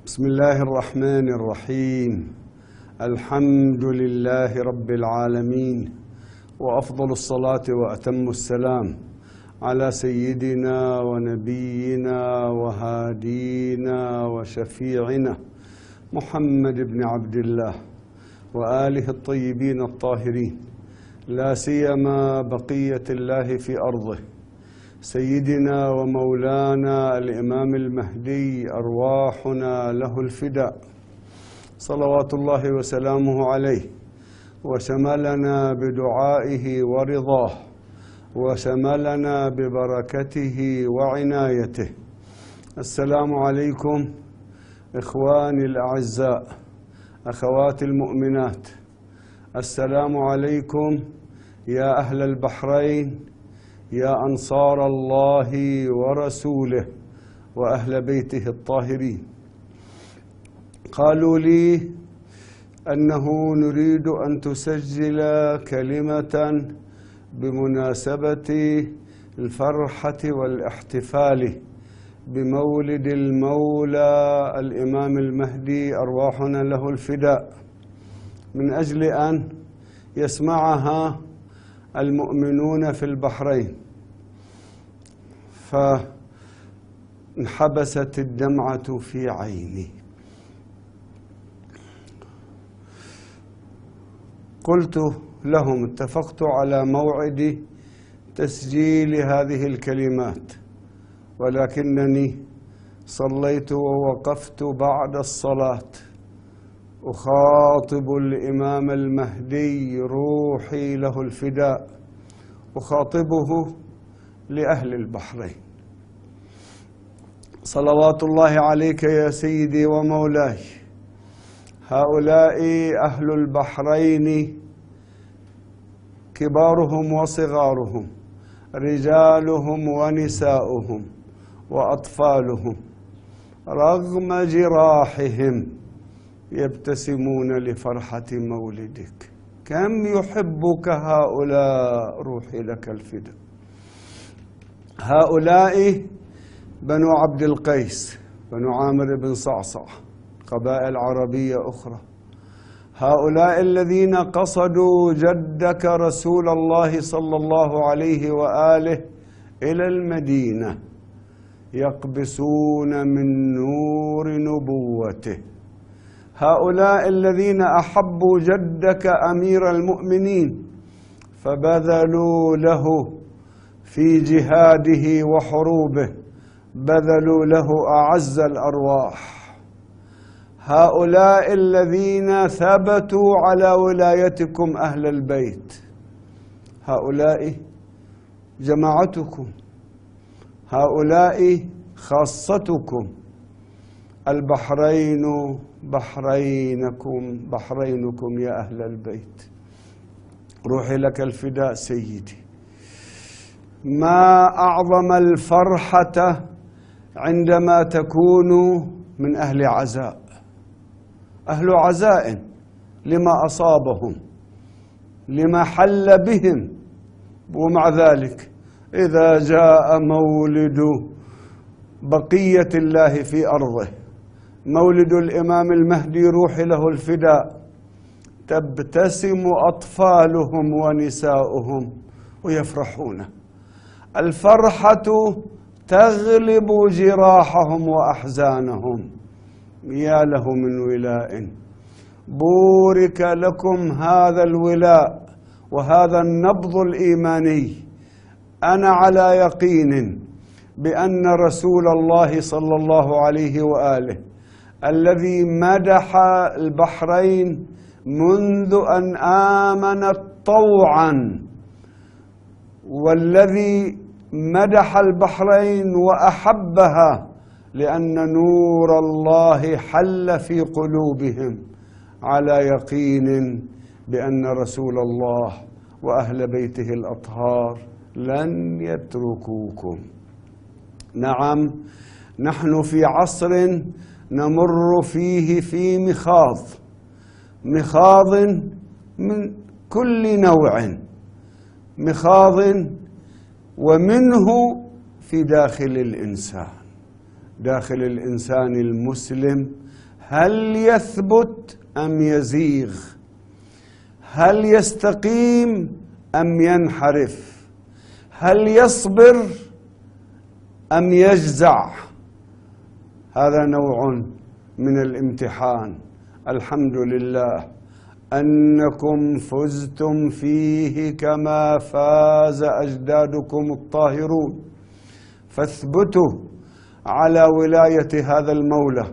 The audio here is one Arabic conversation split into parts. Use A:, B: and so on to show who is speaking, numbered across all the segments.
A: بسم الله الرحمن الرحيم. الحمد لله رب العالمين، وأفضل الصلاة وأتم السلام على سيدنا ونبينا وهادينا وشفيعنا محمد بن عبد الله وآله الطيبين الطاهرين، لا سيما بقية الله في أرضه، سيدنا ومولانا الإمام المهدي أرواحنا له الفداء، صلوات الله وسلامه عليه، وشملنا بدعائه ورضاه، وشملنا ببركته وعنايته. السلام عليكم إخواني الأعزاء، أخواتي المؤمنات، السلام عليكم يا أهل البحرين، يا أنصار الله ورسوله وأهل بيته الطاهرين. قالوا لي أنه نريد أن تسجل كلمة بمناسبة الفرحة والاحتفال بمولد المولى الإمام المهدي أرواحنا له الفداء، من أجل أن يسمعها المؤمنون في البحرين. فانحبست الدمعة في عيني. قلت لهم اتفقت على موعد تسجيل هذه الكلمات، ولكنني صليت ووقفت بعد الصلاة أخاطب الإمام المهدي روحي له الفداء، أخاطبه لأهل البحرين. صلوات الله عليك يا سيدي ومولاي، هؤلاء أهل البحرين كبارهم وصغارهم، رجالهم ونساؤهم وأطفالهم، رغم جراحهم يبتسمون لفرحة مولدك. كم يحبك هؤلاء، روحي لك الفداء. هؤلاء بنو عبد القيس، بنو عامر بن صعصع، قبائل عربية أخرى. هؤلاء الذين قصدوا جدك رسول الله صلى الله عليه وآله إلى المدينة، يقبسون من نور نبوته. هؤلاء الذين أحبوا جدك أمير المؤمنين فبذلوا له في جهاده وحروبه، بذلوا له أعز الأرواح. هؤلاء الذين ثبتوا على ولايتكم أهل البيت، هؤلاء جماعتكم، هؤلاء خاصتكم. البحرين بحرينكم يا أهل البيت، روحي لك الفداء سيدي. ما أعظم الفرحة عندما تكونوا من أهل عزاء، أهل عزاء لما أصابهم، لما حل بهم، ومع ذلك إذا جاء مولد بقية الله في أرضه، مولد الإمام المهدي روحي له الفداء، تبتسم أطفالهم ونساؤهم ويفرحون. الفرحة تغلب جراحهم وأحزانهم. يا له من ولاء، بورك لكم هذا الولاء وهذا النبض الإيماني. أنا على يقين بأن رسول الله صلى الله عليه وآله الذي مدح البحرين منذ أن آمنت طوعا، والذي مدح البحرين وأحبها لأن نور الله حل في قلوبهم، على يقين بأن رسول الله وأهل بيته الأطهار لن يتركوكم. نعم، نحن في عصر نمر فيه في مخاض من كل نوع، مخاض ومنه في داخل الإنسان المسلم هل يثبت أم يزيغ؟ هل يستقيم أم ينحرف؟ هل يصبر أم يجزع؟ هذا نوع من الامتحان. الحمد لله أنكم فزتم فيه كما فاز أجدادكم الطاهرون، فاثبتوا على ولاية هذا المولى.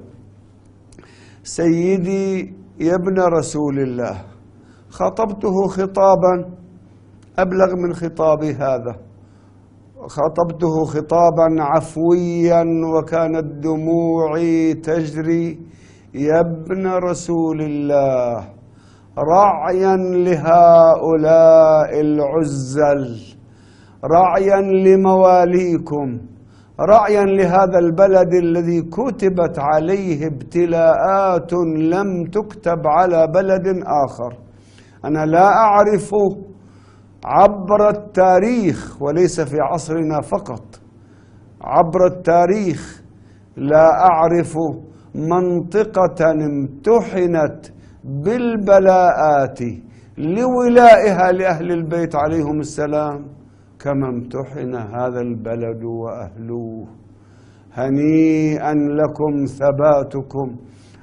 A: سيدي يا ابن رسول الله، خاطبته خطابا أبلغ من خطابي هذا، خاطبته خطابا عفويا وكانت دموعي تجري. يا ابن رسول الله، رعيا لهؤلاء العزل، رعيا لمواليكم، رعيا لهذا البلد الذي كتبت عليه ابتلاءات لم تكتب على بلد آخر. أنا لا أعرف عبر التاريخ، وليس في عصرنا فقط، عبر التاريخ لا أعرف منطقة امتحنت بالبلاءات لولائها لأهل البيت عليهم السلام كما امتحن هذا البلد وأهلوه. هنيئا لكم ثباتكم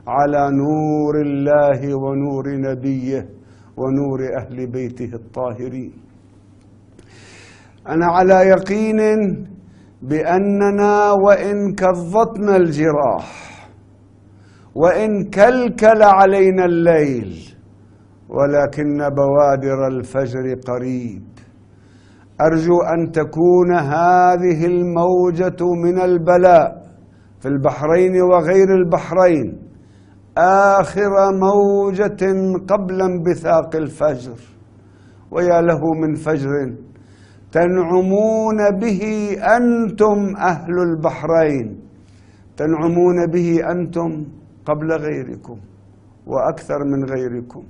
A: على نور الله ونور نبيه ونور أهل بيته الطاهرين. أنا على يقين بأننا وإن كظتنا الجراح وإن كلكل علينا الليل ولكن بوادر الفجر قريب. أرجو أن تكون هذه الموجة من البلاء في البحرين وغير البحرين آخر موجة قبل انبثاق الفجر. ويا له من فجر تنعمون به أنتم أهل البحرين، تنعمون به أنتم قبل غيركم وأكثر من غيركم.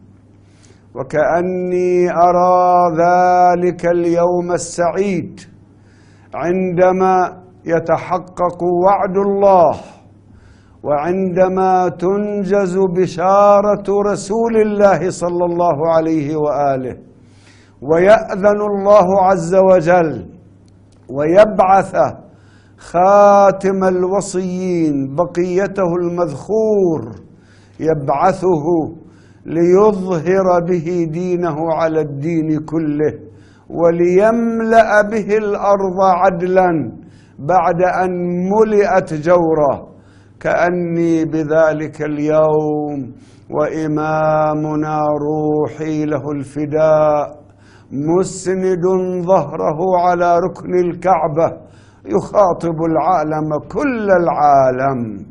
A: وكأني أرى ذلك اليوم السعيد عندما يتحقق وعد الله، وعندما تنجز بشارة رسول الله صلى الله عليه وآله، ويأذن الله عز وجل ويبعث خاتم الوصيين بقيته المذخور، يبعثه ليظهر به دينه على الدين كله وليملأ به الأرض عدلا بعد أن ملئت جورا. كأني بذلك اليوم وإمامنا روحي له الفداء مسند ظهره على ركن الكعبة يخاطب العالم كل العالم: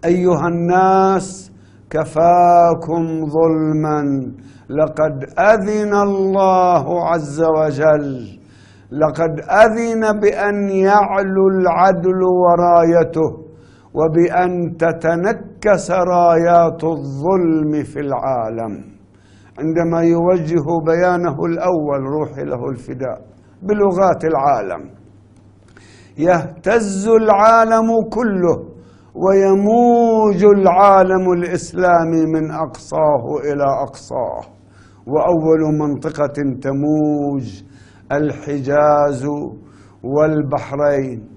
A: أيها الناس كفاكم ظلما، لقد أذن الله عز وجل، لقد أذن بأن يعلو العدل ورايته وبأن تتنكس رايات الظلم في العالم. عندما يوجه بيانه الأول روحي له الفداء بلغات العالم يهتز العالم كله ويموج العالم الإسلامي من أقصاه إلى أقصاه. وأول منطقة تموج الحجاز والبحرين،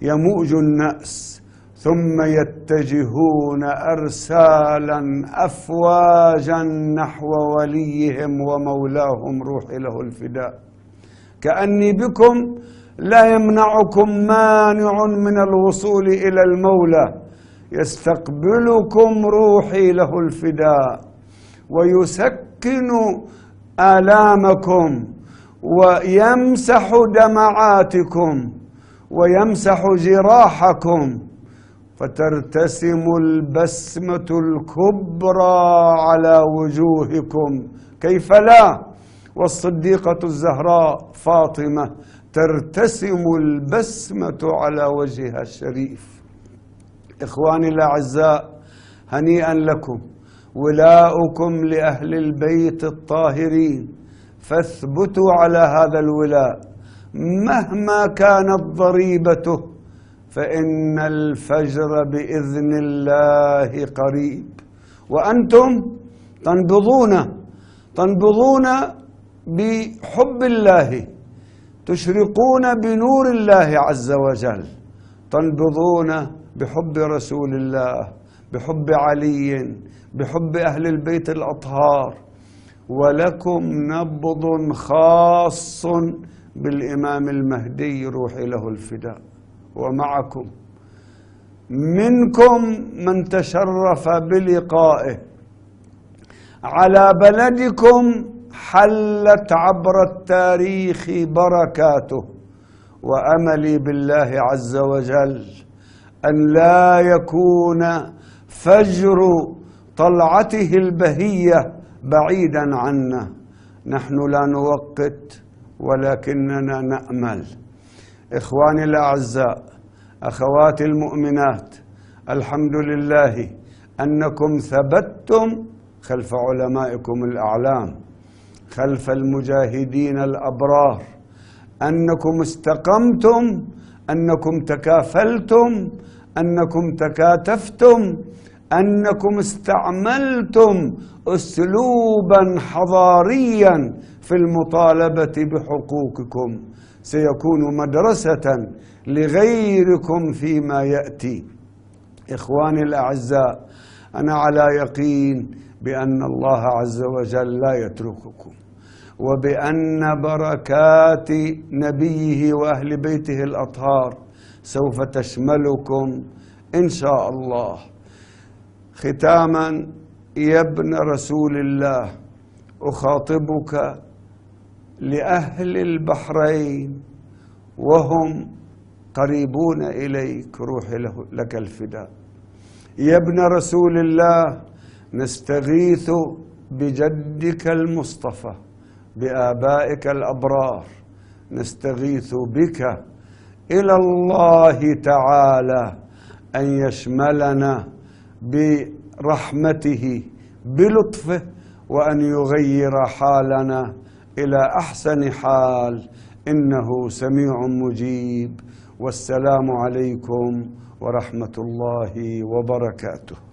A: يموج الناس ثم يتجهون أرسالا أفواجا نحو وليهم ومولاهم روحي له الفداء. كأني بكم لا يمنعكم مانع من الوصول إلى المولى، يستقبلكم روحي له الفداء ويسكن آلامكم ويمسح دمعاتكم ويمسح جراحكم، فترتسم البسمة الكبرى على وجوهكم. كيف لا؟ والصديقة الزهراء فاطمة ترتسم البسمة على وجهها الشريف. إخواني الأعزاء، هنيئا لكم، ولاؤكم لأهل البيت الطاهرين، فاثبتوا على هذا الولاء مهما كانت ضريبته، فإن الفجر بإذن الله قريب، وأنتم تنبضون بحب الله، تشرقون بنور الله عز وجل، تنبضون بحب رسول الله، بحب علي، بحب أهل البيت الأطهار، ولكم نبض خاص بالإمام المهدي روحي له الفداء، ومعكم منكم من تشرف بلقائه، على بلدكم حلت عبر التاريخ بركاته، وأملي بالله عز وجل أن لا يكون فجر طلعته البهية بعيدا عنا. نحن لا نوقت ولكننا نأمل. إخواني الأعزاء، أخواتي المؤمنات، الحمد لله أنكم ثبتتم خلف علمائكم الأعلام، خلف المجاهدين الأبرار، أنكم استقمتم، أنكم تكافلتم، أنكم تكاتفتم، أنكم استعملتم أسلوبا حضاريا في المطالبة بحقوقكم، سيكون مدرسة لغيركم فيما يأتي. إخواني الأعزاء، أنا على يقين بأن الله عز وجل لا يترككم، وبأن بركات نبيه وأهل بيته الأطهار سوف تشملكم إن شاء الله. ختاما، يا ابن رسول الله، أخاطبك لأهل البحرين وهم قريبون إليك، روحي لك الفداء. يا ابن رسول الله، نستغيث بجدك المصطفى، بآبائك الأبرار، نستغيث بك إلى الله تعالى أن يشملنا برحمته بلطفه، وأن يغير حالنا إلى أحسن حال، إنه سميع مجيب. والسلام عليكم ورحمة الله وبركاته.